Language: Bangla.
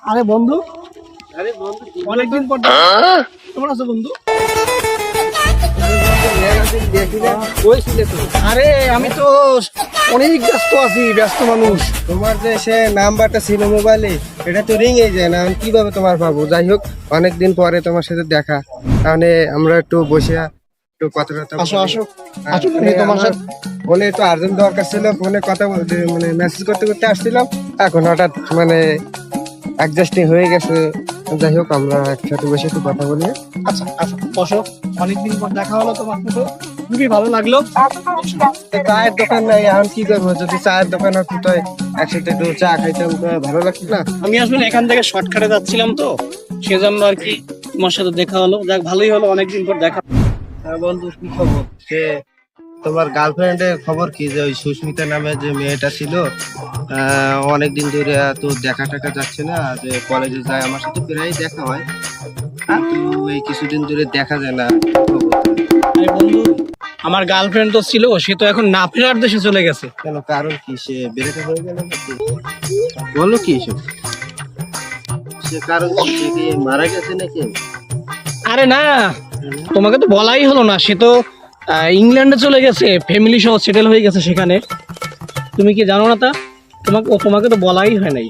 আরে বন্ধু, আরে বন্ধু অনেকদিন পর কেমন আছো বন্ধু? আরে আমি তো অনেক ব্যস্ত আছি, ব্যস্ত মানুষ। তোমার যে সে নাম্বারটা ছিল মোবাইলে, এটা তো রিংই যায় না। আমি কিভাবে তোমার পাবো? যাই হোক, অনেকদিন পরে তোমার সাথে দেখা, তাহলে আমরা একটু বসে একটু কথা টথা আসো বলি। আসো আর আসো, মানে তোমার আমার সাথে ফোনে একটু আর্জেন্ট দরকার ছিল, ফোনে কথা বলতে মানে মেসেজ করতে করতে আসছিলাম, এখন হঠাৎ মানে অ্যাডজাস্টিং হয়ে গেছে। যাই হোক, আমরা একসাথে বসে একটু কথা বলি। আচ্ছা আসো, বসো। অনেকদিন পর দেখা হলো তোমার সাথে, খুবই ভালো লাগলো। তো চায়ের দোকান নাই, এখন কি করবো? যদি চায়ের দোকান হতো তো একসাথে একটু চা খাইতাম, তো ভালো লাগতো না? আমি আসলে এখান থেকে শর্টকাটে যাচ্ছিলাম, তো সেজন্য আর কি তোমার সাথে দেখা হলো। যাক, ভালোই হলো, অনেকদিন পর দেখা। হ্যাঁ বন্ধু, কি খবর? সে তোমার গার্লফ্রেন্ডের খবর কি? যে ওই সুস্মিতা নামে যে মেয়েটা ছিল, অনেকদিন ধরে তো দেখা টাকা যাচ্ছে না। যে কলেজে যায়, আমার সাথে প্রায় দেখা হয়, কিন্তু এই কিছুদিন ধরে দেখা যায় না। কি খবর? আরে বন্ধু, আমার গার্লফ্রেন্ড তো ছিল, সে তো এখন না ফেরার দেশে চলে গেছে। কেন, কারণ কি? সে বেরোতে হয়ে গেল নাকি? বলো কি এসব? সে কারণ কি? সে কি মারা গেছে নাকি? আরে না, তোমাকে তো বলাই হলো না। সে তো ইংল্যান্ডে চলে গেছে, ফ্যামিলি সহ সেটেল হয়ে গেছে সেখানে। তুমি কি জানো না তা? তোমাকে তো বলাই হয় নাই।